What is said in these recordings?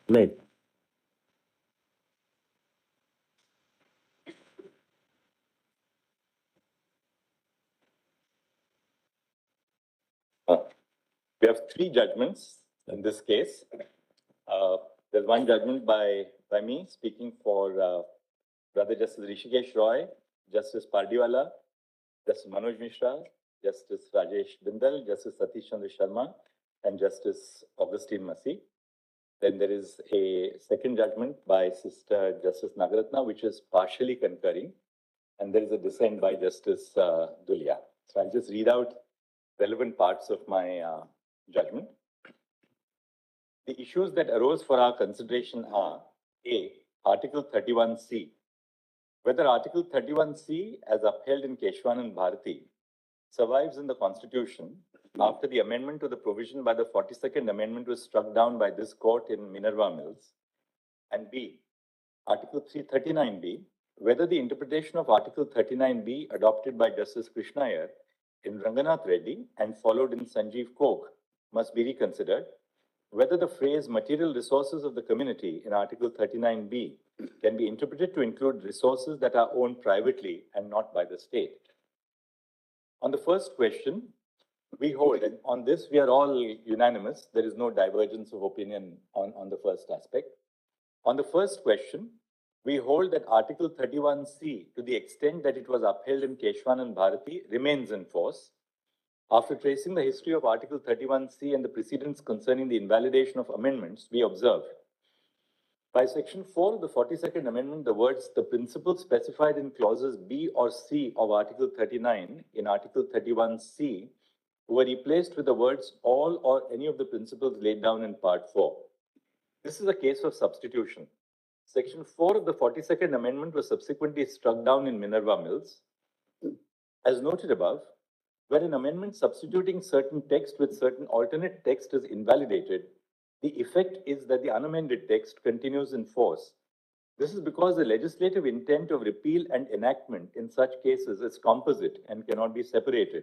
Right. We have three judgments in this case. There's one judgment by me speaking for Brother Justice Rishikesh Roy, Justice Pardiwala, Justice Manoj Mishra, Justice Rajesh Bindal, Justice Satish Chandra Sharma, and Justice Augustine Masi. Then there is a second judgment by Sister Justice Nagaratna, which is partially concurring. And there is a dissent by Justice Dulia. So I'll just read out relevant parts of my judgment. The issues that arose for our consideration are A. Article 31C. Whether Article 31C, as upheld in Keshwanand Bharati, survives in the Constitution after the amendment to the provision by the 42nd Amendment was struck down by this court in Minerva Mills. And B. Article 339B. Whether the interpretation of Article 39B adopted by Justice Krishna Iyer in Ranganath Reddy and followed in Sanjeev Kok must be reconsidered. Whether the phrase material resources of the community in Article 39B can be interpreted to include resources that are owned privately and not by the state. On the first question, we hold, and on this we are all unanimous. There is no divergence of opinion on the first aspect. On the first question, we hold that Article 31C, to the extent that it was upheld in Keshwanand Bharati, remains in force. After tracing the history of Article 31C and the precedents concerning the invalidation of amendments, we observe by Section 4 of the 42nd Amendment, the words "the principles specified in clauses B or C of Article 39 in Article 31C were replaced with the words "all or any of the principles laid down in Part 4. This is a case of substitution. Section 4 of the 42nd Amendment was subsequently struck down in Minerva Mills. As noted above, where an amendment substituting certain text with certain alternate text is invalidated, the effect is that the unamended text continues in force. This is because the legislative intent of repeal and enactment in such cases is composite and cannot be separated.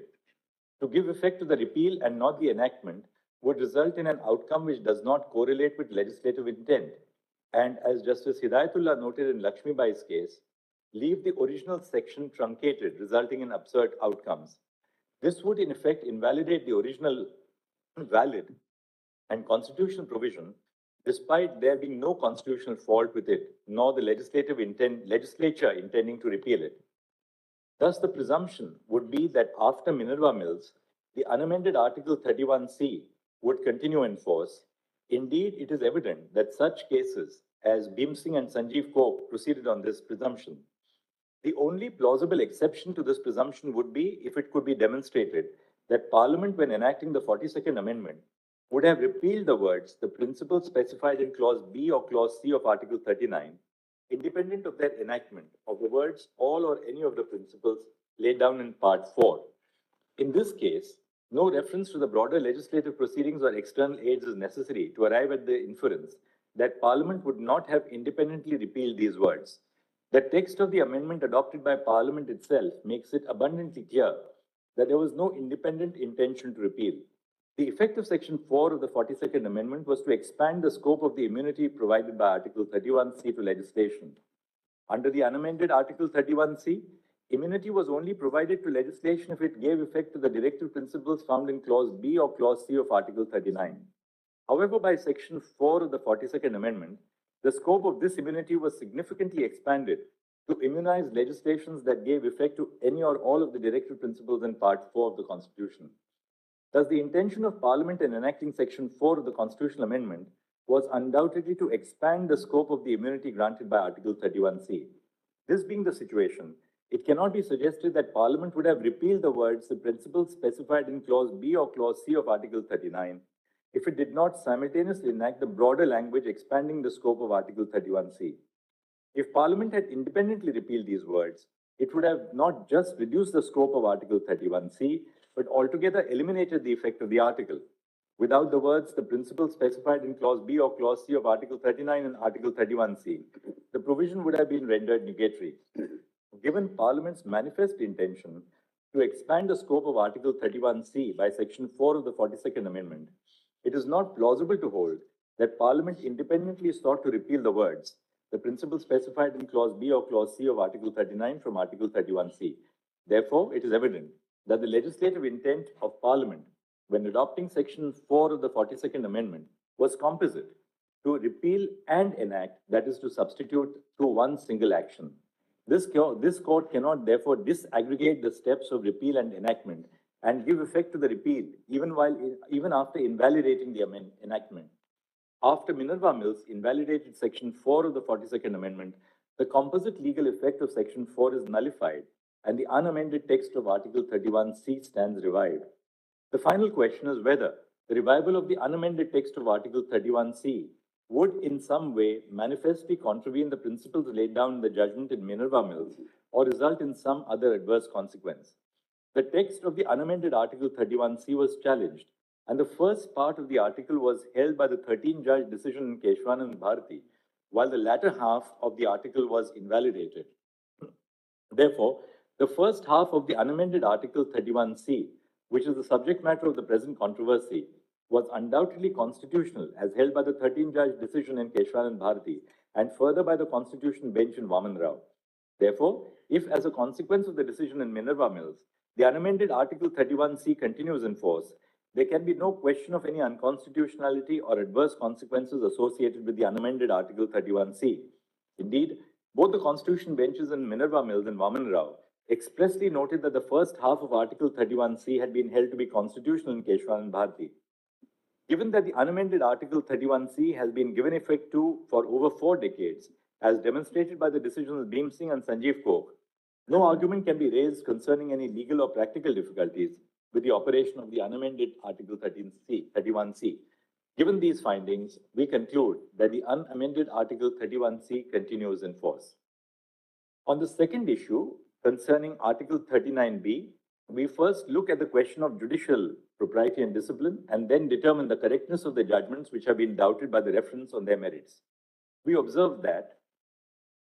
To give effect to the repeal and not the enactment would result in an outcome which does not correlate with legislative intent, and as Justice Hidayatullah noted in Lakshmi Bai's case, leave the original section truncated, resulting in absurd outcomes. This would in effect invalidate the original valid and constitutional provision, despite there being no constitutional fault with it, nor the legislature intending to repeal it. Thus, the presumption would be that after Minerva Mills, the unamended Article 31C would continue in force. Indeed, it is evident that such cases as Bhim Singh and Sanjeev Kok proceeded on this presumption. The only plausible exception to this presumption would be if it could be demonstrated that Parliament, when enacting the 42nd Amendment, would have repealed the words "the principles specified in Clause B or Clause C of Article 39, independent of their enactment, of the words "all or any of the principles laid down in Part 4. In this case, no reference to the broader legislative proceedings or external aids is necessary to arrive at the inference that Parliament would not have independently repealed these words. The text of the amendment adopted by Parliament itself makes it abundantly clear that there was no independent intention to repeal. The effect of Section 4 of the 42nd Amendment was to expand the scope of the immunity provided by Article 31C to legislation. Under the unamended Article 31C, immunity was only provided to legislation if it gave effect to the directive principles found in Clause B or Clause C of Article 39. However, by Section 4 of the 42nd Amendment, the scope of this immunity was significantly expanded to immunize legislations that gave effect to any or all of the directive principles in Part 4 of the Constitution. Thus, the intention of Parliament in enacting Section 4 of the Constitutional Amendment was undoubtedly to expand the scope of the immunity granted by Article 31C. This being the situation, it cannot be suggested that Parliament would have repealed the words "the principles specified in Clause B or Clause C of Article 39 if it did not simultaneously enact the broader language expanding the scope of Article 31C. If Parliament had independently repealed these words, it would have not just reduced the scope of Article 31C, but altogether eliminated the effect of the article. without the words the principle specified in Clause B or Clause C of Article 39 and Article 31C, the provision would have been rendered nugatory. Given Parliament's manifest intention to expand the scope of Article 31C by Section 4 of the 42nd Amendment, it is not plausible to hold that Parliament independently sought to repeal the words, the principle specified in Clause B or Clause C of Article 39 from Article 31C. Therefore, it is evident that the legislative intent of Parliament when adopting Section 4 of the 42nd Amendment was composite to repeal and enact, that is, to substitute through one single action. This court cannot therefore disaggregate the steps of repeal and enactment and give effect to the repeal even after invalidating the enactment. After Minerva Mills invalidated Section 4 of the 42nd Amendment, the composite legal effect of Section 4 is nullified and the unamended text of Article 31C stands revived. The final question is whether the revival of the unamended text of Article 31C would in some way manifestly contravene the principles laid down in the judgment in Minerva Mills or result in some other adverse consequence. The text of the unamended Article 31C was challenged, and the first part of the article was held by the 13-judge decision in Keshwanand Bharati, while the latter half of the article was invalidated. Therefore, the first half of the unamended Article 31C, which is the subject matter of the present controversy, was undoubtedly constitutional as held by the 13-judge decision in Keshwanand Bharati and further by the Constitution bench in Vaman Rao. Therefore, if as a consequence of the decision in Minerva Mills, the unamended Article 31C continues in force, there can be no question of any unconstitutionality or adverse consequences associated with the unamended Article 31C. Indeed, both the Constitution benches in Minerva Mills and Vaman Rao expressly noted that the first half of Article 31C had been held to be constitutional in Keshwanand Bharati. Given that the unamended Article 31C has been given effect to for over 4 decades, as demonstrated by the decisions of Bhim Singh and Sanjeev Kok, no argument can be raised concerning any legal or practical difficulties with the operation of the unamended Article 31C. Given these findings, we conclude that the unamended Article 31C continues in force. On the second issue, concerning Article 39B, we first look at the question of judicial propriety and discipline and then determine the correctness of the judgments which have been doubted by the reference on their merits. We observe that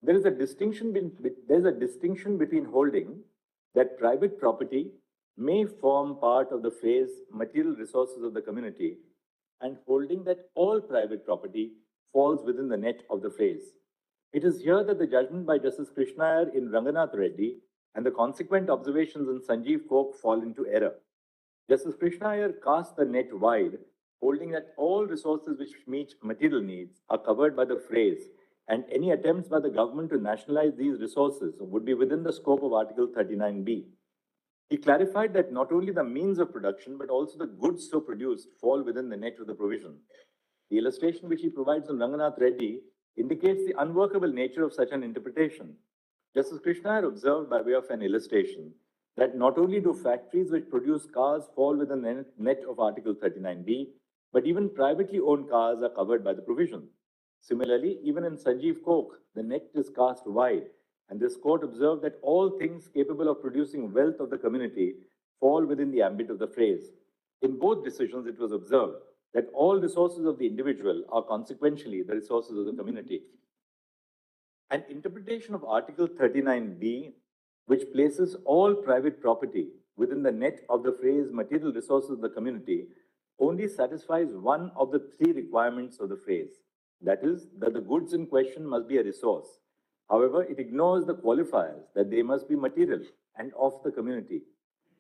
there is a distinction between holding that private property may form part of the phrase material resources of the community and holding that all private property falls within the net of the phrase. It is here that the judgment by Justice Krishna Iyer in Ranganath Reddy and the consequent observations in Sanjeev Kok fall into error. Justice Krishna Iyer cast the net wide, holding that all resources which meet material needs are covered by the phrase, and any attempts by the government to nationalize these resources would be within the scope of Article 39B. He clarified that not only the means of production, but also the goods so produced fall within the net of the provision. The illustration which he provides on Ranganath Reddy indicates the unworkable nature of such an interpretation. Justice Krishna Iyer observed by way of an illustration that not only do factories which produce cars fall within the net of Article 39B, but even privately owned cars are covered by the provision. Similarly, even in Sanjeev Kok, the net is cast wide, and this court observed that all things capable of producing wealth of the community fall within the ambit of the phrase. In both decisions, it was observed that all resources of the individual are consequentially the resources of the community. An interpretation of Article 39B, which places all private property within the net of the phrase material resources of the community, only satisfies one of the 3 requirements of the phrase. That is, that the goods in question must be a resource. However, it ignores the qualifiers that they must be material and of the community.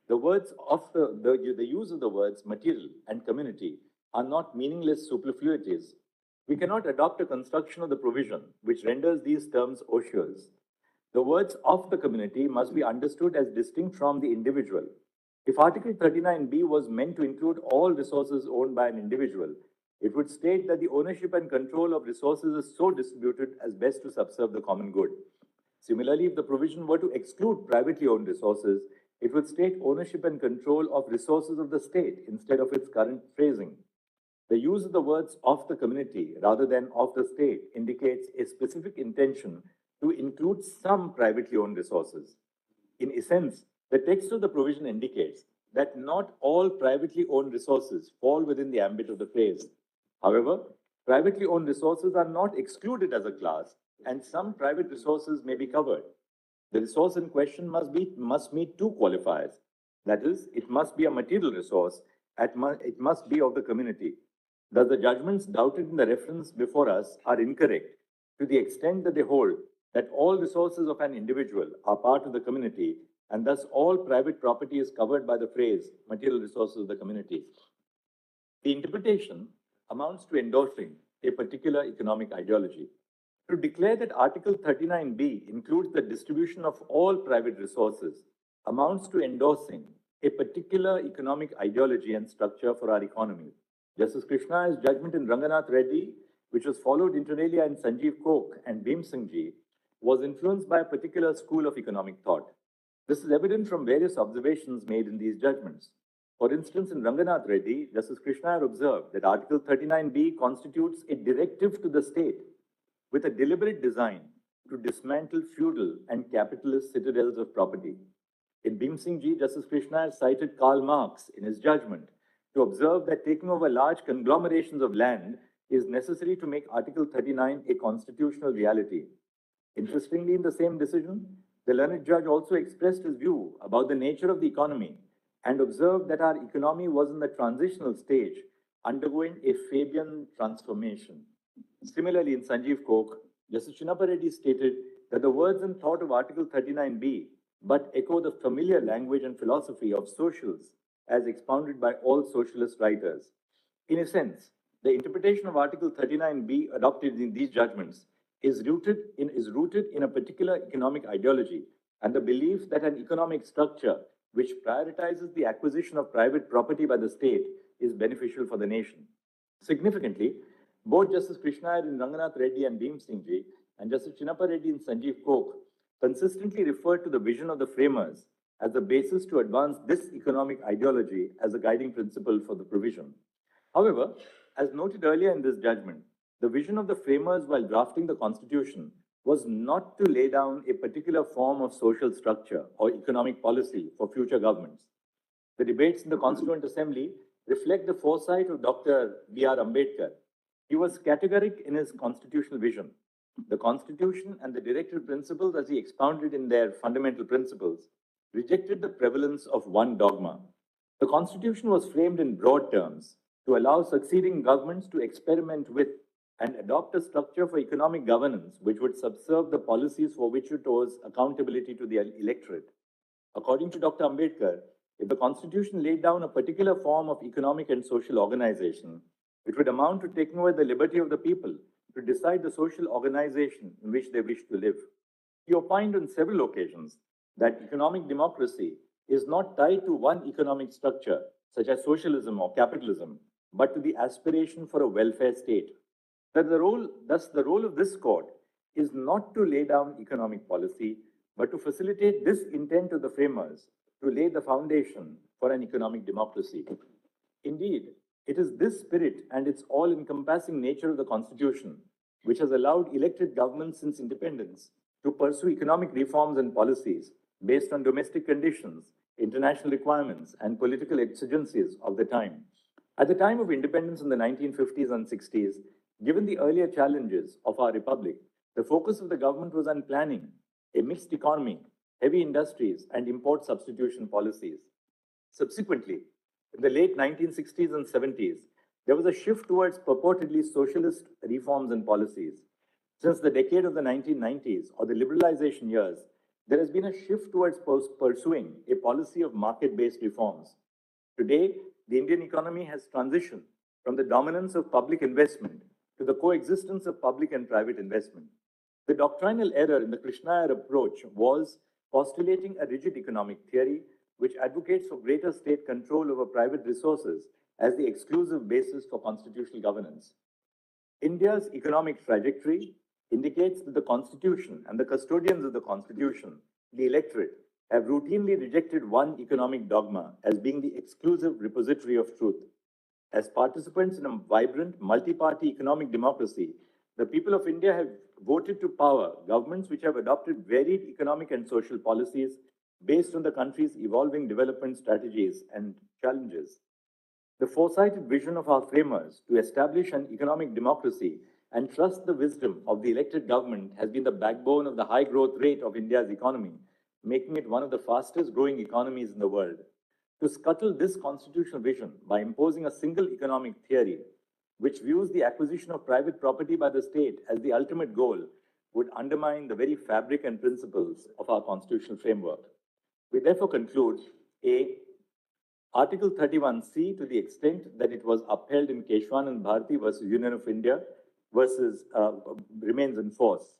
The words of the use of the words material and community are not meaningless superfluities. We cannot adopt a construction of the provision which renders these terms ocious. The words of the community must be understood as distinct from the individual. If Article 39B was meant to include all resources owned by an individual, it would state that the ownership and control of resources is so distributed as best to subserve the common good. Similarly, if the provision were to exclude privately owned resources, it would state ownership and control of resources of the state instead of its current phrasing. The use of the words of the community rather than of the state indicates a specific intention to include some privately owned resources. In essence, the text of the provision indicates that not all privately owned resources fall within the ambit of the phrase. However, privately owned resources are not excluded as a class, and some private resources may be covered. The resource in question must meet two qualifiers. That is, it must be a material resource, it must be of the community. Thus, the judgments doubted in the reference before us are incorrect to the extent that they hold that all resources of an individual are part of the community, and thus all private property is covered by the phrase material resources of the community. The interpretation amounts to endorsing a particular economic ideology. To declare that Article 39B includes the distribution of all private resources amounts to endorsing a particular economic ideology and structure for our economy. Justice Krishna's judgment in Ranganath Reddy, which was followed inter alia in Sanjeev Kok and Bhim Singh Ji, was influenced by a particular school of economic thought. This is evident from various observations made in these judgments. For instance, in Ranganath Reddy, Justice Krishna observed that Article 39B constitutes a directive to the state with a deliberate design to dismantle feudal and capitalist citadels of property. In Bhim Singh Ji, Justice Krishna cited Karl Marx in his judgment to observe that taking over large conglomerations of land is necessary to make Article 39 a constitutional reality. Interestingly, in the same decision, the learned judge also expressed his view about the nature of the economy and observed that our economy was in the transitional stage, undergoing a Fabian transformation. Similarly, in Sanjeev Kok, Justice Chinnappa Reddy stated that the words and thought of Article 39B but echo the familiar language and philosophy of socials as expounded by all socialist writers. In a sense, the interpretation of Article 39B adopted in these judgments is rooted in a particular economic ideology and the belief that an economic structure which prioritizes the acquisition of private property by the state is beneficial for the nation. Significantly, both Justice Krishna in Ranganath Reddy and Bhim Singh Ji and Justice Chinnappa Reddy in Sanjeev Kok consistently referred to the vision of the framers as the basis to advance this economic ideology as a guiding principle for the provision. However, as noted earlier in this judgment, the vision of the framers while drafting the Constitution was not to lay down a particular form of social structure or economic policy for future governments. The debates in the Constituent Assembly reflect the foresight of Dr. B.R. Ambedkar. He was categoric in his constitutional vision. The Constitution and the directive principles, as he expounded in their fundamental principles, rejected the prevalence of one dogma. The Constitution was framed in broad terms to allow succeeding governments to experiment with and adopt a structure for economic governance which would subserve the policies for which it owes accountability to the electorate. According to Dr. Ambedkar, if the Constitution laid down a particular form of economic and social organization, it would amount to taking away the liberty of the people to decide the social organization in which they wish to live. He opined on several occasions that economic democracy is not tied to one economic structure, such as socialism or capitalism, but to the aspiration for a welfare state. Thus, the role of this court is not to lay down economic policy, but to facilitate this intent of the framers to lay the foundation for an economic democracy. Indeed, it is this spirit and its all-encompassing nature of the Constitution which has allowed elected governments since independence to pursue economic reforms and policies based on domestic conditions, international requirements, and political exigencies of the time. At the time of independence in the 1950s and 60s, given the earlier challenges of our republic, the focus of the government was on planning a mixed economy, heavy industries, and import substitution policies. Subsequently, in the late 1960s and 70s, there was a shift towards purportedly socialist reforms and policies. Since the decade of the 1990s or the liberalization years, there has been a shift towards pursuing a policy of market-based reforms. Today, the Indian economy has transitioned from the dominance of public investment to the coexistence of public and private investment. The doctrinal error in the Krishnaiyer approach was postulating a rigid economic theory which advocates for greater state control over private resources as the exclusive basis for constitutional governance. India's economic trajectory indicates that the Constitution and the custodians of the Constitution, the electorate, have routinely rejected one economic dogma as being the exclusive repository of truth. As participants in a vibrant, multi-party economic democracy, the people of India have voted to power governments which have adopted varied economic and social policies based on the country's evolving development strategies and challenges. The foresighted vision of our framers to establish an economic democracy and trust the wisdom of the elected government has been the backbone of the high growth rate of India's economy, making it one of the fastest growing economies in the world. To scuttle this constitutional vision by imposing a single economic theory, which views the acquisition of private property by the state as the ultimate goal, would undermine the very fabric and principles of our constitutional framework. We therefore conclude A. Article 31C, to the extent that it was upheld in Keshwanand Bharati versus Union of India, remains in force.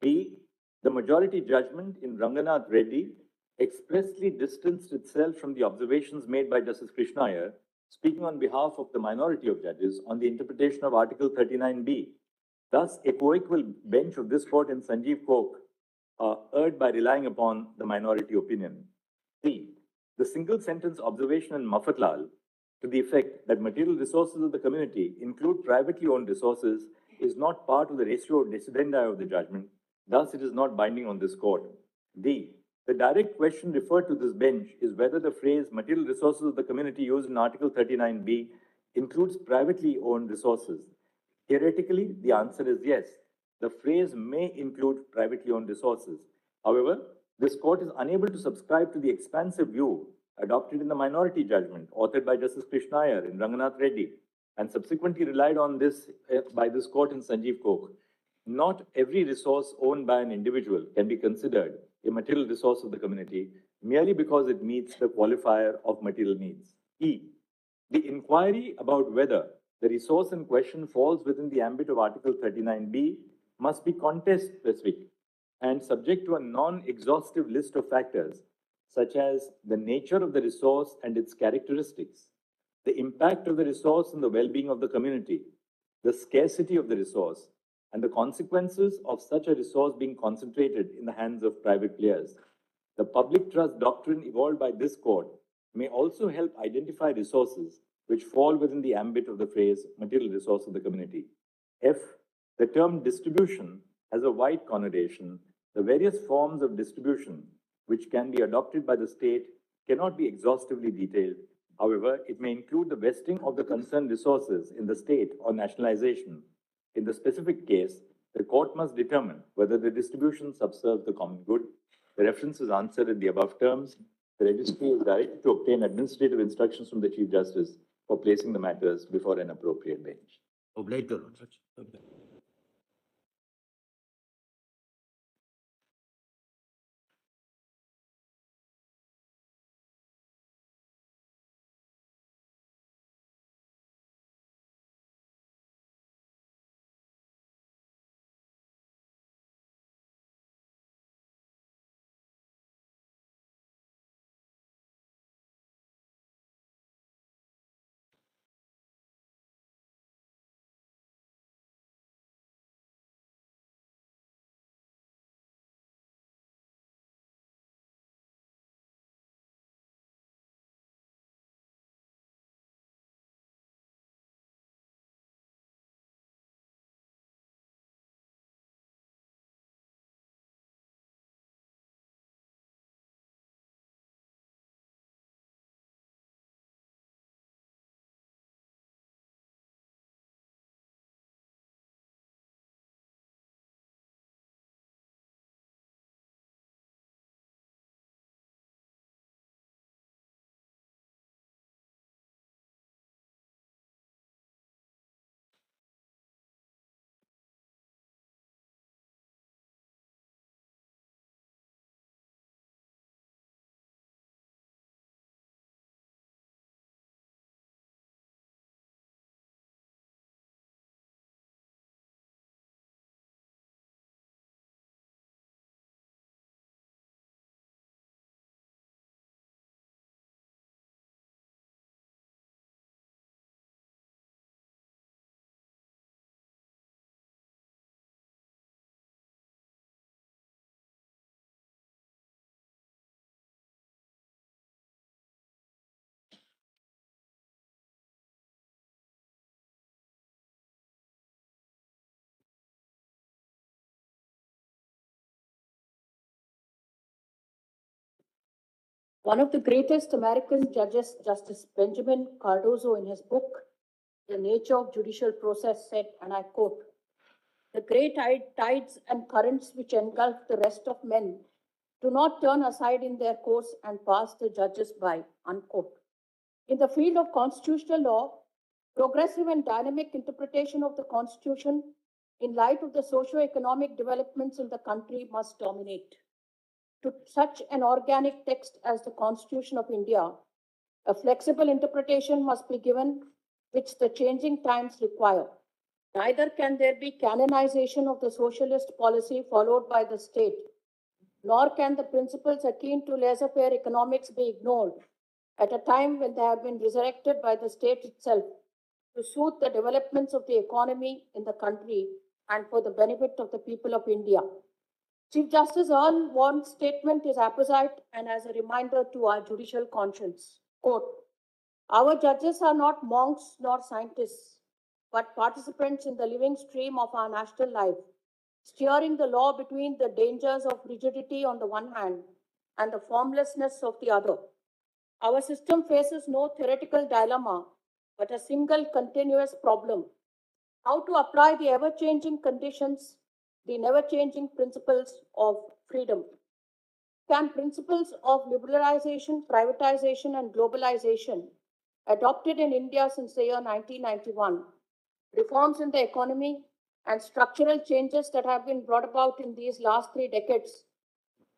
B. The majority judgment in Ranganath Reddy expressly distanced itself from the observations made by Justice Krishna Iyer, speaking on behalf of the minority of judges on the interpretation of Article 39B. Thus, a co-equal bench of this court in Sanjeev Kok erred by relying upon the minority opinion. C. The single sentence observation in Mafatlal to the effect that material resources of the community include privately owned resources is not part of the ratio decidendi of the judgment. Thus, it is not binding on this court. D. The direct question referred to this bench is whether the phrase material resources of the community used in Article 39B includes privately owned resources. Theoretically, the answer is yes. The phrase may include privately owned resources. However, this court is unable to subscribe to the expansive view adopted in the minority judgment authored by Justice Krishna Iyer in Ranganath Reddy and subsequently relied on this by this court in Sanjeev Kok. Not every resource owned by an individual can be considered a material resource of the community merely because it meets the qualifier of material needs. E. The inquiry about whether the resource in question falls within the ambit of Article 39B must be context specific and subject to a non exhaustive list of factors, such as the nature of the resource and its characteristics, the impact of the resource on the well being of the community, the scarcity of the resource, and the consequences of such a resource being concentrated in the hands of private players. The public trust doctrine evolved by this court may also help identify resources which fall within the ambit of the phrase material resource of the community. F. The term distribution has a wide connotation. The various forms of distribution which can be adopted by the state cannot be exhaustively detailed. However, it may include the vesting of the concerned resources in the state or nationalization. In the specific case, the court must determine whether the distribution subserves the common good. The reference is answered in the above terms. The registry is directed to obtain administrative instructions from the Chief Justice for placing the matters before an appropriate bench. Obliged, Your Honor. One of the greatest American judges, Justice Benjamin Cardozo, in his book, The Nature of Judicial Process, said, and I quote, "The great tides and currents which engulf the rest of men do not turn aside in their course and pass the judges by," unquote. In the field of constitutional law, progressive and dynamic interpretation of the Constitution in light of the socio-economic developments in the country must dominate. To such an organic text as the Constitution of India, a flexible interpretation must be given which the changing times require. Neither can there be canonization of the socialist policy followed by the state, nor can the principles akin to laissez-faire economics be ignored at a time when they have been resurrected by the state itself to suit the developments of the economy in the country and for the benefit of the people of India. Chief Justice Earl Warren's statement is apposite and as a reminder to our judicial conscience. Quote, "Our judges are not monks nor scientists, but participants in the living stream of our national life, steering the law between the dangers of rigidity on the one hand and the formlessness of the other. Our system faces no theoretical dilemma, but a single continuous problem: how to apply the ever changing conditions, the never changing principles of freedom. Can principles of liberalization, privatization, and globalization, adopted in India since the year 1991, reforms in the economy, and structural changes that have been brought about in these last 3 decades,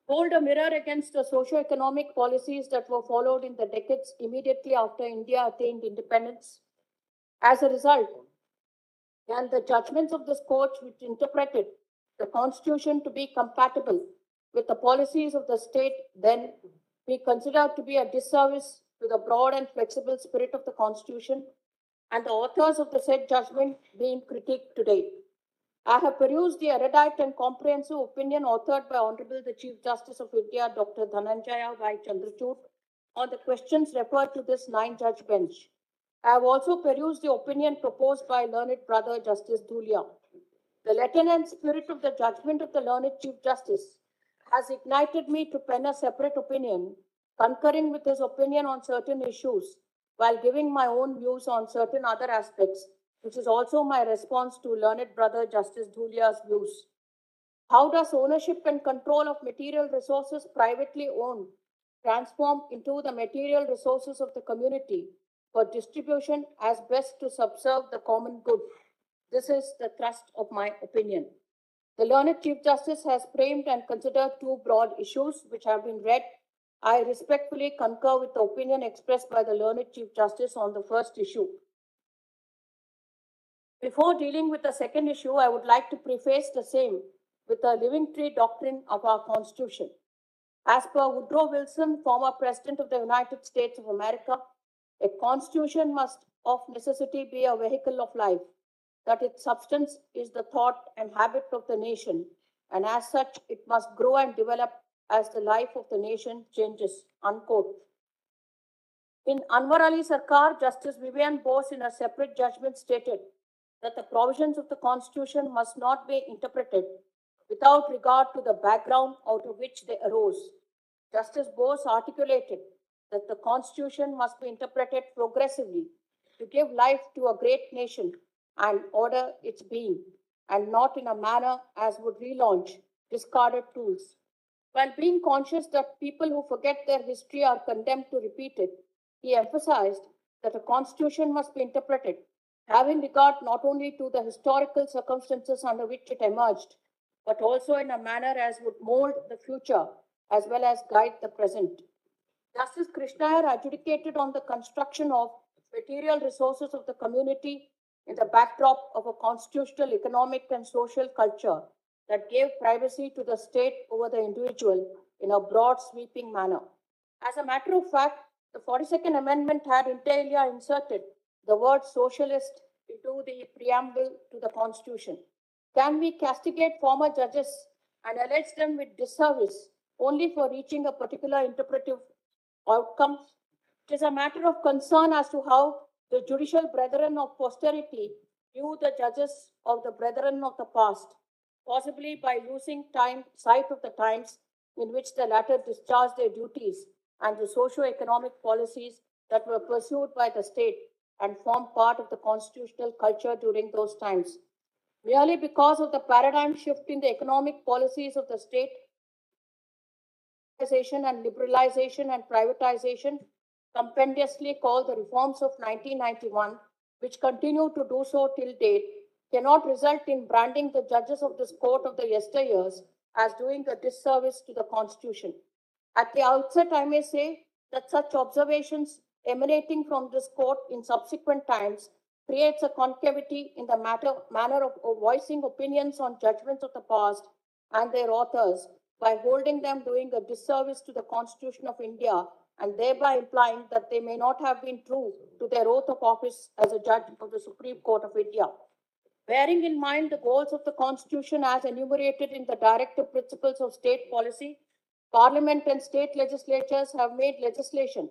hold a mirror against the socio-economic policies that were followed in the decades immediately after India attained independence? As a result, can the judgments of this court, which interpreted the Constitution to be compatible with the policies of the state, then be considered to be a disservice to the broad and flexible spirit of the Constitution and the authors of the said judgment being critiqued today? I have perused the erudite and comprehensive opinion authored by Honorable the Chief Justice of India, Dr. Dhananjaya Y. Chandrachud, on the questions referred to this 9-judge bench. I have also perused the opinion proposed by learned brother Justice Dhulia. The letter and spirit of the judgment of the learned Chief Justice has ignited me to pen a separate opinion, concurring with his opinion on certain issues, while giving my own views on certain other aspects, which is also my response to learned brother Justice Dhulia's views. How does ownership and control of material resources privately owned transform into the material resources of the community for distribution as best to subserve the common good? This is the thrust of my opinion. The learned Chief Justice has framed and considered 2 broad issues which have been read. I respectfully concur with the opinion expressed by the learned Chief Justice on the first issue. Before dealing with the second issue, I would like to preface the same with the living tree doctrine of our Constitution. As per Woodrow Wilson, former President of the United States of America, a Constitution must of necessity be a vehicle of life, that its substance is the thought and habit of the nation, and as such, it must grow and develop as the life of the nation changes, unquote. In Anwar Ali Sarkar, Justice Vivian Bose, in a separate judgment, stated that the provisions of the Constitution must not be interpreted without regard to the background out of which they arose. Justice Bose articulated that the Constitution must be interpreted progressively to give life to a great nation and order its being, and not in a manner as would relaunch discarded tools. While being conscious that people who forget their history are condemned to repeat it, he emphasized that a constitution must be interpreted, having regard not only to the historical circumstances under which it emerged, but also in a manner as would mold the future as well as guide the present. Justice Krishnayar adjudicated on the construction of material resources of the community in the backdrop of a constitutional, economic, and social culture that gave privacy to the state over the individual in a broad, sweeping manner. As a matter of fact, the 42nd Amendment had inter alia inserted the word socialist into the preamble to the Constitution. Can we castigate former judges and allege them with disservice only for reaching a particular interpretive outcome? It is a matter of concern as to how the judicial brethren of posterity view the judges of the brethren of the past, possibly by losing sight of the times in which the latter discharged their duties and the socio-economic policies that were pursued by the state and formed part of the constitutional culture during those times. Merely because of the paradigm shift in the economic policies of the state, and liberalization and privatization, compendiously called the reforms of 1991, which continue to do so till date, cannot result in branding the judges of this court of the yesteryears as doing a disservice to the Constitution. At the outset, I may say that such observations emanating from this court in subsequent times creates a concavity in the manner of voicing opinions on judgments of the past and their authors by holding them doing a disservice to the Constitution of India and thereby implying that they may not have been true to their oath of office as a judge of the Supreme Court of India. Bearing in mind the goals of the Constitution as enumerated in the directive principles of state policy, Parliament and state legislatures have made legislation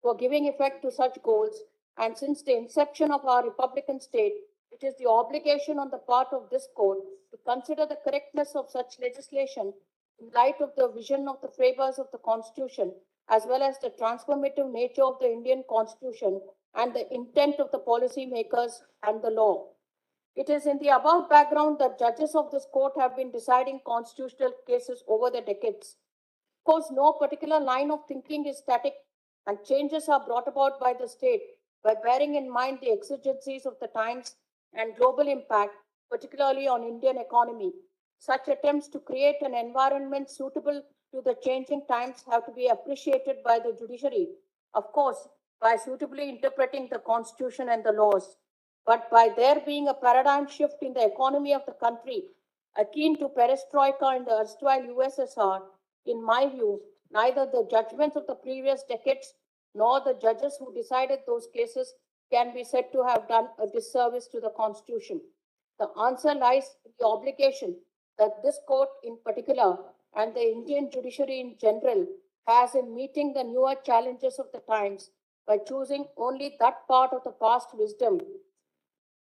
for giving effect to such goals, and since the inception of our republican state, it is the obligation on the part of this court to consider the correctness of such legislation in light of the vision of the framers of the Constitution, as well as the transformative nature of the Indian Constitution and the intent of the policymakers and the law. It is in the above background that judges of this court have been deciding constitutional cases over the decades. Of course, no particular line of thinking is static, and changes are brought about by the state by bearing in mind the exigencies of the times and global impact, particularly on Indian economy. Such attempts to create an environment suitable to the changing times have to be appreciated by the judiciary, of course, by suitably interpreting the Constitution and the laws. But by there being a paradigm shift in the economy of the country, akin to perestroika in the erstwhile USSR, in my view, neither the judgments of the previous decades nor the judges who decided those cases can be said to have done a disservice to the Constitution. The answer lies in the obligation that this court in particular and the Indian judiciary in general has in meeting the newer challenges of the times by choosing only that part of the past wisdom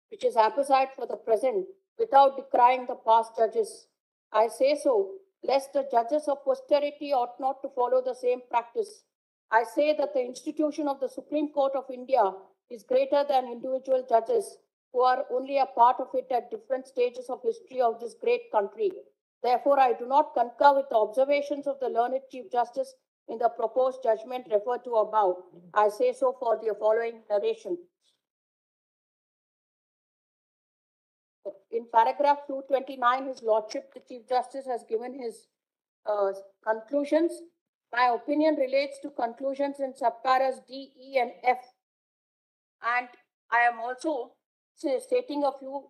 which is apposite for the present without decrying the past judges. I say so, lest the judges of posterity ought not to follow the same practice. I say that the institution of the Supreme Court of India is greater than individual judges who are only a part of it at different stages of history of this great country. Therefore, I do not concur with the observations of the learned Chief Justice in the proposed judgment referred to above. I say so for the following narration. In paragraph 229, His Lordship, the Chief Justice, has given his conclusions. My opinion relates to conclusions in subparas D, E, and F. And I am also stating a few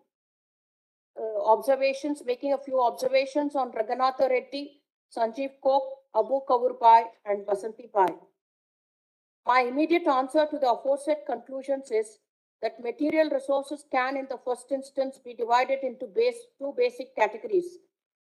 making a few observations on Raghunatha Reddy, Sanjeev Kok, Abu Kavur Pai, and Basanti Pai. My immediate answer to the aforesaid conclusions is that material resources can, in the first instance, be divided into two basic categories,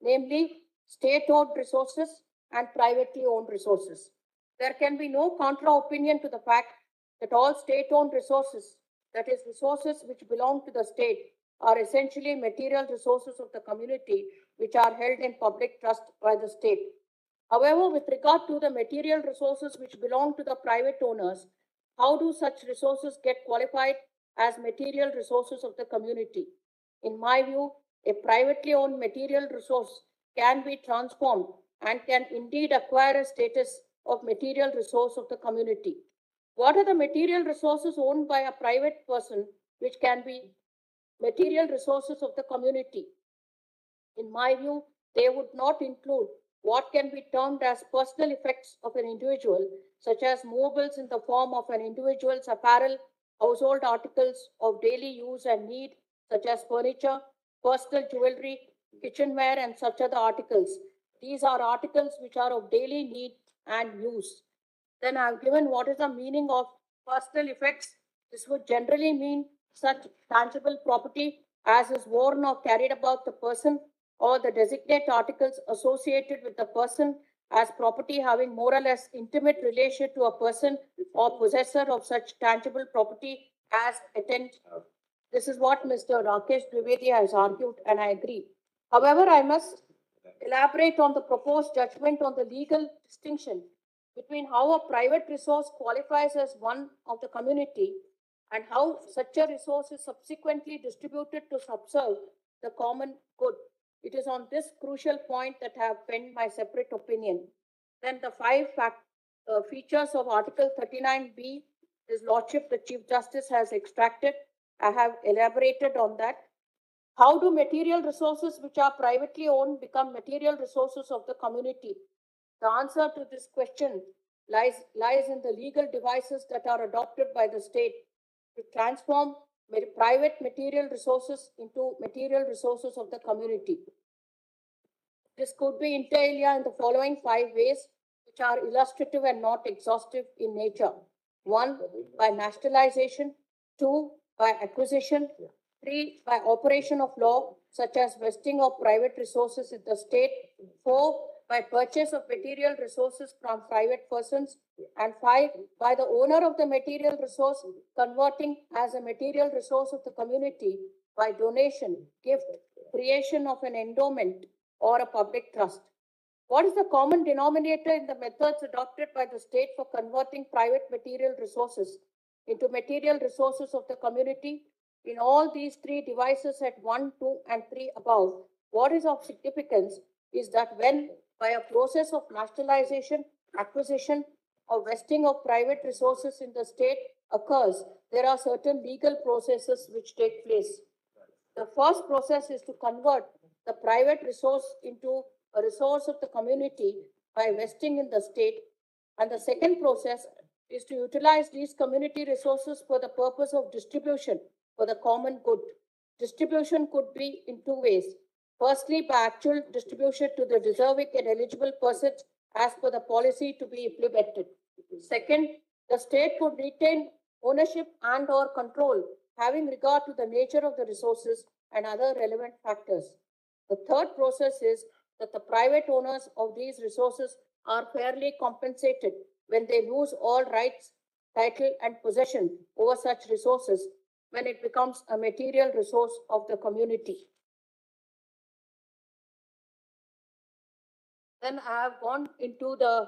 namely state-owned resources and privately owned resources. There can be no contra-opinion to the fact that all state-owned resources, that is, resources which belong to the state, are essentially material resources of the community which are held in public trust by the state. However, with regard to the material resources which belong to the private owners, how do such resources get qualified as material resources of the community? In my view, a privately owned material resource can be transformed and can indeed acquire a status of material resource of the community. What are the material resources owned by a private person which can be material resources of the community? In my view, they would not include what can be termed as personal effects of an individual, such as movables in the form of an individual's apparel, household articles of daily use and need, such as furniture, personal jewelry, kitchenware, and such other articles. These are articles which are of daily need and use. Then I've given what is the meaning of personal effects. This would generally mean such tangible property as is worn or carried about the person, or the designate articles associated with the person as property having more or less intimate relation to a person or possessor of such tangible property as attend. This is what Mr. Rakesh Dwivedi has argued, and I agree. However, I must elaborate on the proposed judgment on the legal distinction between how a private resource qualifies as one of the community and how such a resource is subsequently distributed to subserve the common good. It is on this crucial point that I have penned my separate opinion. Then the features of Article 39B, His Lordship, the Chief Justice, has extracted. I have elaborated on that. How do material resources which are privately owned become material resources of the community? The answer to this question lies in the legal devices that are adopted by the state to transform private material resources into material resources of the community. This could be inter alia in the following 5 ways, which are illustrative and not exhaustive in nature. 1, by nationalization. 2, by acquisition. 3, by operation of law, such as vesting of private resources in the state. 4, by purchase of material resources from private persons. And 5, by the owner of the material resource converting as a material resource of the community by donation, gift, creation of an endowment, or a public trust. What is the common denominator in the methods adopted by the state for converting private material resources into material resources of the community? In all these 3 devices at 1, 2, and 3 above, what is of significance is that when, by a process of nationalization, acquisition, or vesting of private resources in the state occurs, there are certain legal processes which take place. The first process is to convert the private resource into a resource of the community by vesting in the state. And the second process is to utilize these community resources for the purpose of distribution for the common good. Distribution could be in 2 ways. Firstly, by actual distribution to the deserving and eligible persons as per the policy to be implemented. Second, the state would retain ownership and or control having regard to the nature of the resources and other relevant factors. The third process is that the private owners of these resources are fairly compensated when they lose all rights, title, and possession over such resources when it becomes a material resource of the community. Then I have gone into the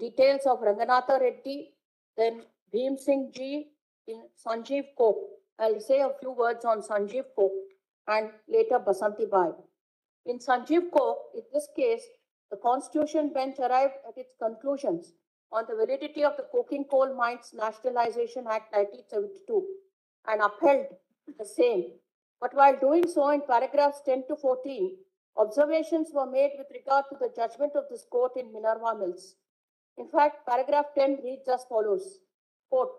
details of Ranganatha Reddy, then Bhim Singh Ji, in Sanjeev Koch. I'll say a few words on Sanjeev Koch and later Basanti Bai. In Sanjeev Koch, in this case, the Constitution Bench arrived at its conclusions on the validity of the Coking Coal Mines Nationalization Act 1972 and upheld the same. But while doing so, in paragraphs 10 to 14, observations were made with regard to the judgment of this court in Minerva Mills. In fact, paragraph 10 reads as follows, quote,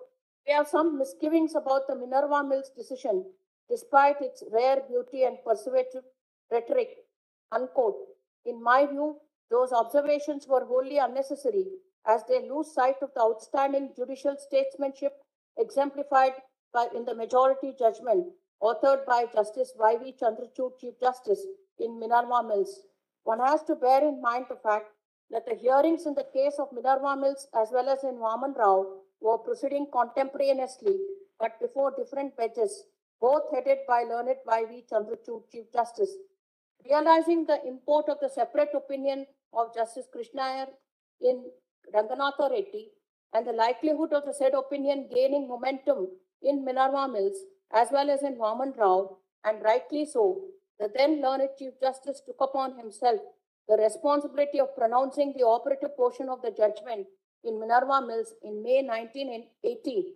"We have some misgivings about the Minerva Mills decision, despite its rare beauty and persuasive rhetoric," unquote. In my view, those observations were wholly unnecessary as they lose sight of the outstanding judicial statesmanship exemplified in the majority judgment authored by Justice Y.V. Chandrachud, Chief Justice, in Minerva Mills. One has to bear in mind the fact that the hearings in the case of Minerva Mills as well as in Vaman Rao were proceeding contemporaneously but before different benches, both headed by learned Y.V. Chandrachud, Chief Justice. Realizing the import of the separate opinion of Justice Krishnaiyer in Ranganatha Reddy and the likelihood of the said opinion gaining momentum in Minerva Mills as well as in Vaman Rao, and rightly so, the then learned Chief Justice took upon himself the responsibility of pronouncing the operative portion of the judgment in Minerva Mills in May 1980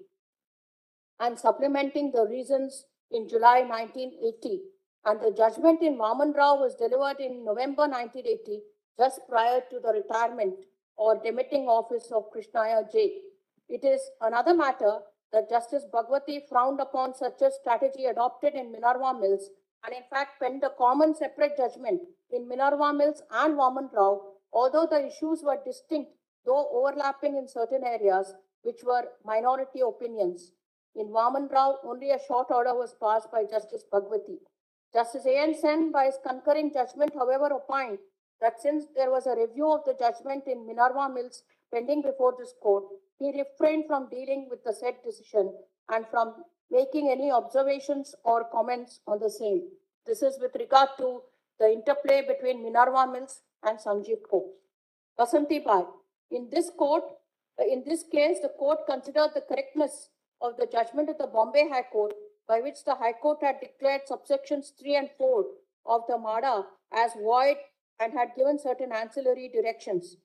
and supplementing the reasons in July 1980. And the judgment in Vaman Rao was delivered in November 1980, just prior to the retirement or demitting office of Krishnaiyer J. It is another matter that Justice Bhagwati frowned upon such a strategy adopted in Minerva Mills and in fact penned a common separate judgment in Minerva Mills and Vaman Rao, although the issues were distinct, though overlapping in certain areas, which were minority opinions. In Vaman Rao, only a short order was passed by Justice Bhagwati. Justice A.N. Sen, by his concurring judgment, however, opined that since there was a review of the judgment in Minerva Mills pending before this court, he refrained from dealing with the said decision and from making any observations or comments on the same. This is with regard to the interplay between Minerva Mills and Sanjeev Koch. Basanti Bai. In this case, the court considered the correctness of the judgment of the Bombay High Court, by which the High Court had declared subsections 3 and 4 of the MADA as void and had given certain ancillary directions.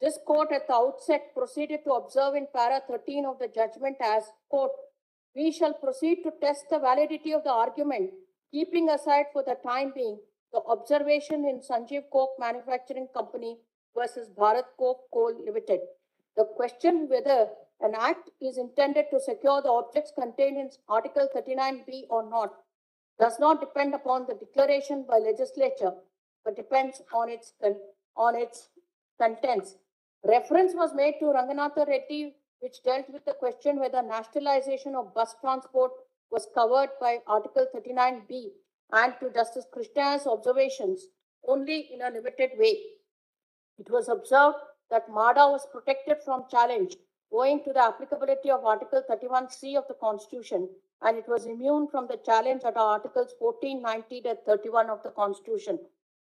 This court at the outset proceeded to observe in para 13 of the judgment as, quote, we shall proceed to test the validity of the argument, keeping aside for the time being the observation in Sanjeev Coke Manufacturing Company versus Bharat Coke Coal Limited. The question whether an act is intended to secure the objects contained in Article 39B or not does not depend upon the declaration by legislature, but depends on its contents. Reference was made to Ranganatha Reddy, which dealt with the question whether nationalization of bus transport was covered by Article 39B, and to Justice Krishna's observations only in a limited way. It was observed that MADA was protected from challenge owing to the applicability of Article 31C of the Constitution, and it was immune from the challenge under Articles 14, 19, and 31 of the Constitution.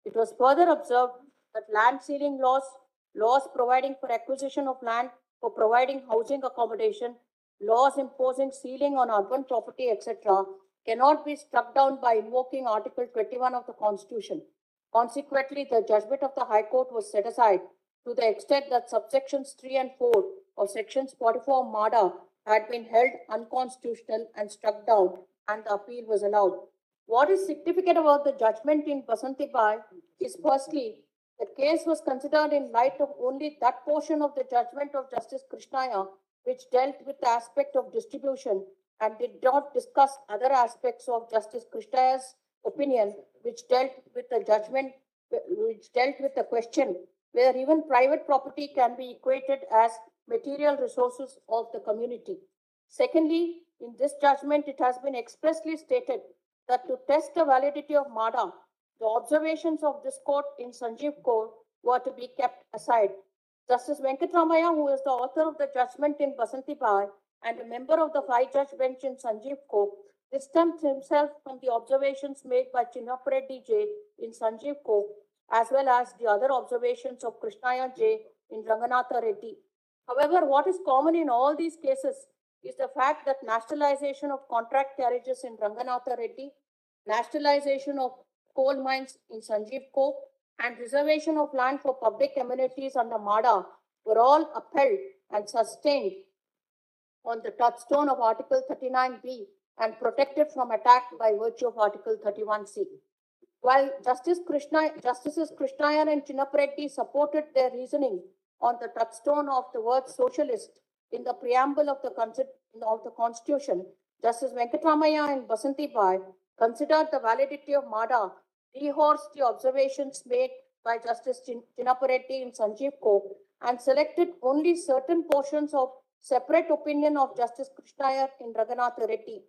It was further observed that land ceiling laws providing for acquisition of land for providing housing accommodation, laws imposing ceiling on urban property, etc., cannot be struck down by invoking Article 21 of the Constitution. Consequently, the judgment of the High Court was set aside to the extent that subsections 3 and 4 of sections 44 MADA had been held unconstitutional and struck down, and the appeal was allowed. What is significant about the judgment in Basanti Bai is, firstly, the case was considered in light of only that portion of the judgment of Justice Krishnaya which dealt with the aspect of distribution and did not discuss other aspects of Justice Krishnaya's opinion, which dealt with the judgment, which dealt with the question whether even private property can be equated as material resources of the community. Secondly, in this judgment, it has been expressly stated that to test the validity of MADA, the observations of this court in Sanjeev Court were to be kept aside. Justice Venkatramaya, who is the author of the judgment in Basanti Bai and a member of the 5-judge bench in Sanjeev Court, distanced himself from the observations made by Chinnappa J in Sanjeev Court, as well as the other observations of Krishnaya J in Ranganatha Reddy. However, what is common in all these cases is the fact that nationalization of contract carriages in Ranganatha Reddy, nationalization of coal mines in Sanjeev Court, and reservation of land for public amenities under MADA were all upheld and sustained on the touchstone of Article 39B and protected from attack by virtue of Article 31C. While Justices Krishnayan and Chinnappa supported their reasoning on the touchstone of the word socialist in the preamble of the Constitution, Justice Venkatramaya and Basanti Bai considered the validity of MADA, rehorsed the observations made by Justice Chinnappa in Sanjeev Court, and selected only certain portions of separate opinion of Justice Krishnaya in Ranganatha Reddy.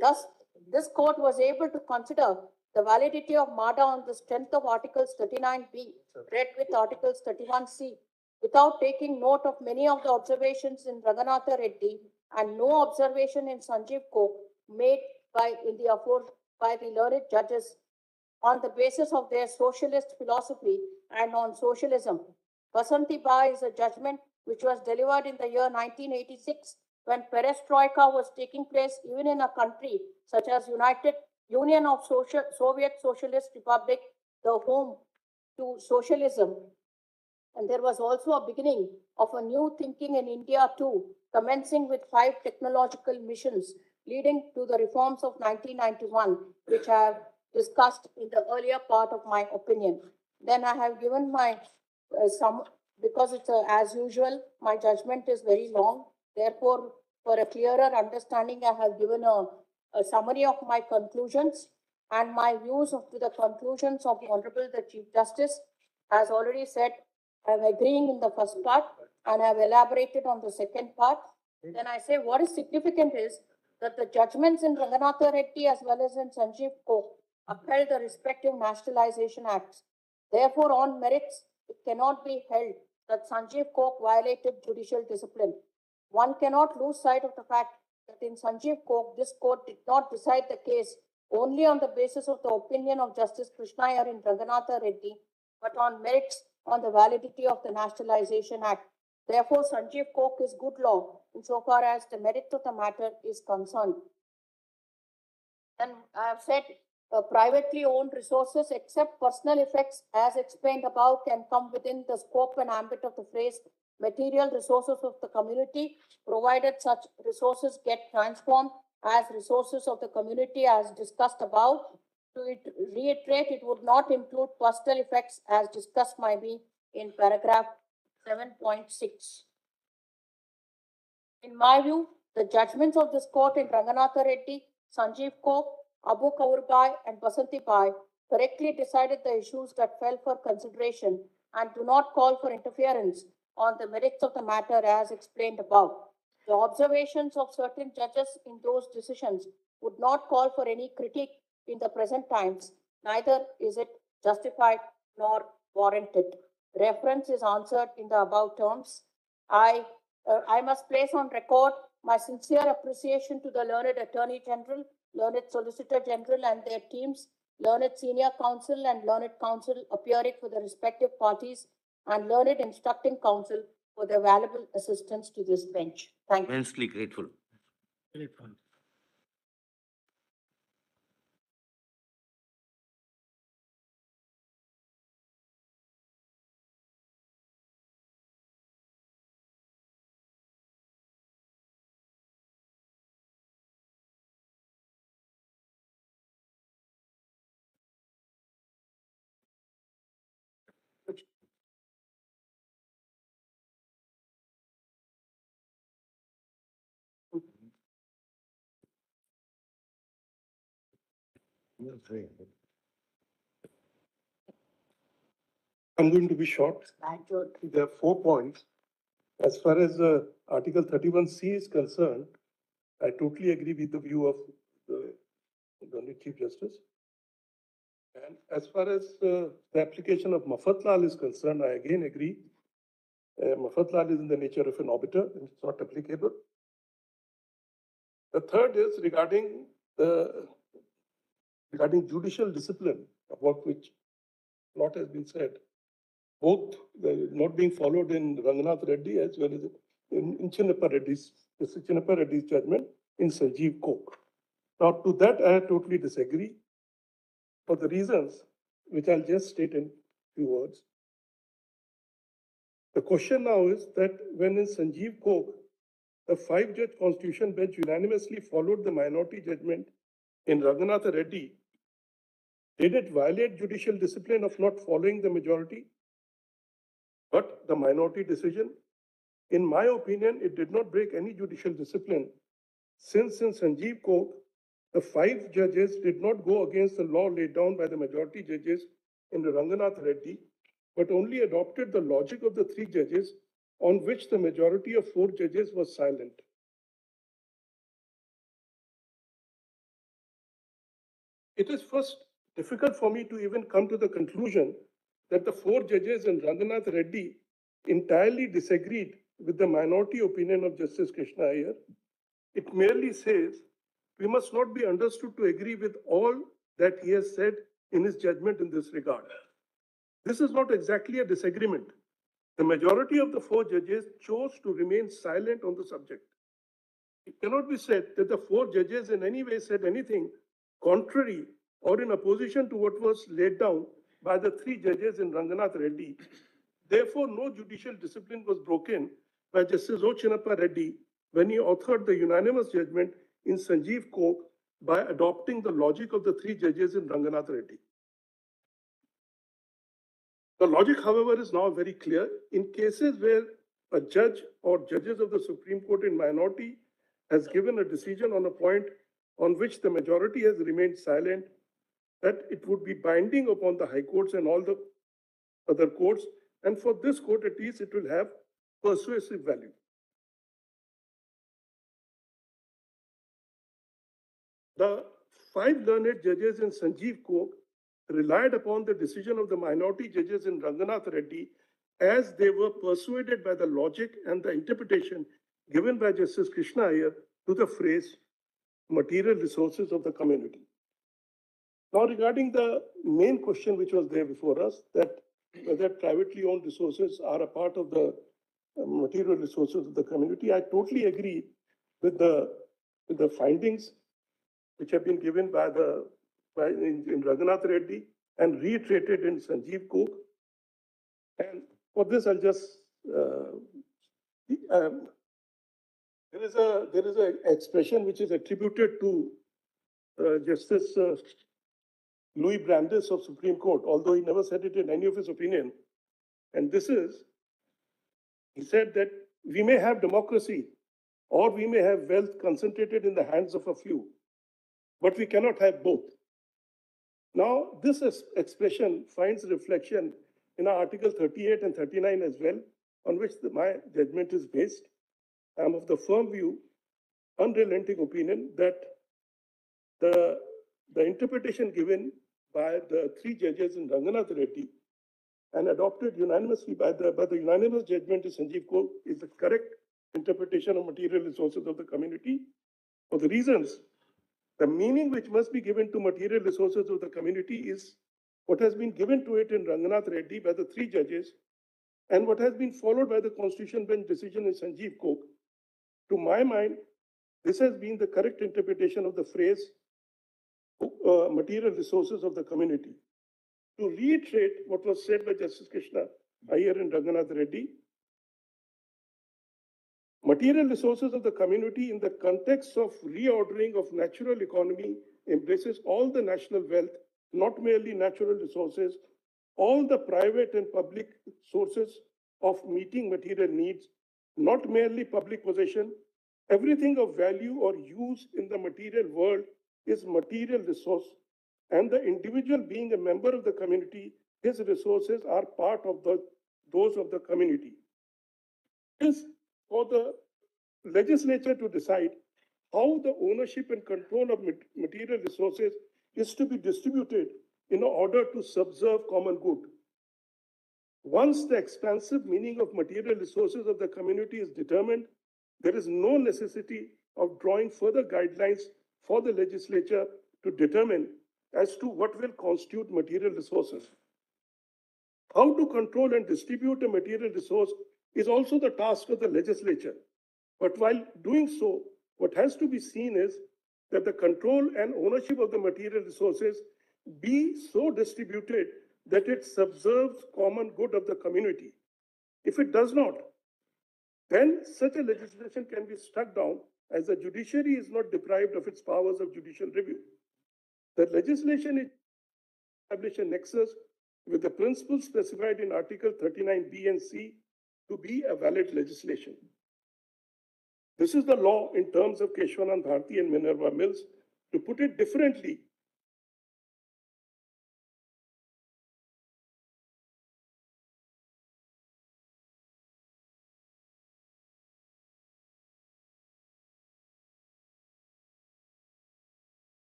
Thus, this court was able to consider the validity of MADA on the strength of Articles 39B, read with Articles 31C, without taking note of many of the observations in Ranganatha Reddy and no observation in Sanjeev Court made by the learned judges on the basis of their socialist philosophy and on socialism. Basanti Bai is a judgment which was delivered in the year 1986 when perestroika was taking place even in a country such as Union of Soviet Socialist Republic, the home to socialism. And there was also a beginning of a new thinking in India too, commencing with 5 technological missions leading to the reforms of 1991, which I have discussed in the earlier part of my opinion. Then I have given my because it's as usual, my judgment is very long. Therefore, for a clearer understanding, I have given a summary of my conclusions and my views to the conclusions of the Honorable the Chief Justice. As already said, I am agreeing in the first part and I have elaborated on the second part. Then I say what is significant is that the judgments in Ranganatha Reddy as well as in Sanjeev Court upheld the respective nationalization acts. Therefore, on merits, it cannot be held that Sanjeev Court violated judicial discipline. One cannot lose sight of the fact that in Sanjeev Court, this court did not decide the case only on the basis of the opinion of Justice Krishnaya in Ranganatha Reddy, but on merits on the validity of the Nationalization Act. Therefore, Sanjeev Coke is good law insofar as the merit of the matter is concerned. And I have said privately owned resources except personal effects as explained above can come within the scope and ambit of the phrase material resources of the community, provided such resources get transformed as resources of the community as discussed above. To reiterate, it would not include personal effects as discussed by me in paragraph 7.6. In my view, the judgments of this court in Ranganatha Reddy, Sanjeev Coke, Abu Kaurbai, and Basanti Bai correctly decided the issues that fell for consideration and do not call for interference on the merits of the matter as explained above. The observations of certain judges in those decisions would not call for any critique in the present times, neither is it justified nor warranted. Reference is answered in the above terms. I must place on record my sincere appreciation to the learned Attorney General, learned Solicitor General and their teams, learned Senior Counsel and learned Counsel appearing for the respective parties, and learned Instructing Counsel for their valuable assistance to this bench. Thank you. Immensely grateful. I'm going to be short. There are 4 points. As far as Article 31C is concerned, I totally agree with the view of the Honorable Chief Justice. And as far as the application of Mafatlal is concerned, I again agree. Mafatlal is in the nature of an arbiter and it's not applicable. The third is regarding judicial discipline, about which a lot has been said. Both not being followed in Ranganath Reddy as well as in Chinnappa Reddy's judgment in Sanjeev Coke. Now, to that, I totally disagree for the reasons which I'll just state in few words. The question now is that when in Sanjeev Coke, the 5-judge Constitution bench unanimously followed the minority judgment in Ranganath Reddy, did it violate judicial discipline of not following the majority, but the minority decision? In my opinion, it did not break any judicial discipline, since in Sanjeev Coke, the 5 judges did not go against the law laid down by the majority judges in the Ranganath Reddy, but only adopted the logic of the 3 judges on which the majority of 4 judges was silent. It is first difficult for me to even come to the conclusion that the 4 judges in Ranganath Reddy entirely disagreed with the minority opinion of Justice Krishna Iyer. It merely says we must not be understood to agree with all that he has said in his judgment in this regard. This is not exactly a disagreement. The majority of the 4 judges chose to remain silent on the subject. It cannot be said that the 4 judges in any way said anything contrary or in opposition to what was laid down by the 3 judges in Ranganath Reddy. Therefore, no judicial discipline was broken by Justice O. Chinnappa Reddy when he authored the unanimous judgment in Sanjeev Coke by adopting the logic of the 3 judges in Ranganath Reddy. The logic, however, is now very clear. In cases where a judge or judges of the Supreme Court in minority has given a decision on a point on which the majority has remained silent, that it would be binding upon the high courts and all the other courts. And for this court, at least, it will have persuasive value. The 5 learned judges in Sanjeev Coke relied upon the decision of the minority judges in Ranganath Reddy as they were persuaded by the logic and the interpretation given by Justice Krishna Iyer to the phrase material resources of the community. Now, regarding the main question which was there before us, that whether privately owned resources are a part of the material resources of the community. I totally agree with the findings which have been given by in Raghunath Reddy and reiterated in Sanjeev Cook. And for this, I'll just um, there is a expression which is attributed to Justice Louis Brandeis of Supreme Court, although he never said it in any of his opinion. And this is, he said that we may have democracy or we may have wealth concentrated in the hands of a few, but we cannot have both. Now, this expression finds reflection in our Article 38 and 39 as well, on which my judgment is based. I am of the firm view, unrelenting opinion, that the interpretation given by the three judges in Ranganath Reddy and adopted unanimously by the unanimous judgment of Sanjeev Kaur is the correct interpretation of material resources of the community for the reasons. The meaning which must be given to material resources of the community is what has been given to it in Ranganath Reddy by the three judges and what has been followed by the Constitution Bench decision in Sanjeev Kaur. To my mind, this has been the correct interpretation of the phrase material resources of the community. To reiterate what was said by Justice Krishna Iyer and Ranganath Reddy, material resources of the community in the context of reordering of natural economy embraces all the national wealth, not merely natural resources, all the private and public sources of meeting material needs, not merely public possession. Everything of value or use in the material world is material resource, and the individual being a member of the community, his resources are part of those of the community. It is for the legislature to decide how the ownership and control of material resources is to be distributed in order to subserve common good. Once the expansive meaning of material resources of the community is determined, there is no necessity of drawing further guidelines for the legislature to determine as to what will constitute material resources. How to control and distribute a material resource is also the task of the legislature. But while doing so, what has to be seen is that the control and ownership of the material resources be so distributed that it subserves common good of the community. If it does not, then such a legislation can be struck down as the judiciary is not deprived of its powers of judicial review. The legislation is establish a nexus with the principles specified in Article 39B and C to be a valid legislation. This is the law in terms of Keshwanand Bharti and Minerva Mills. To put it differently,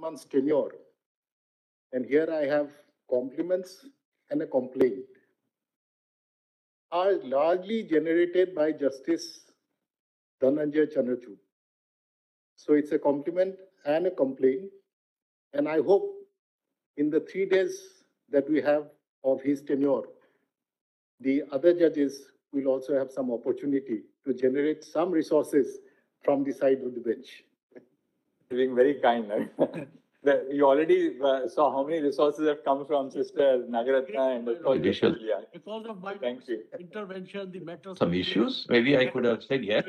months tenure. And here I have compliments and a complaint, are largely generated by Justice Dhananjay Chandrachud. So it's a compliment and a complaint. And I hope in the 3 days that we have of his tenure, the other judges will also have some opportunity to generate some resources from the side of the bench. Being very kind. You already saw how many resources have come from Sister Nagaratna and of course, Judicial. Julia. Because of my Thank you. intervention, the matter. Some issues, maybe I could have said yes.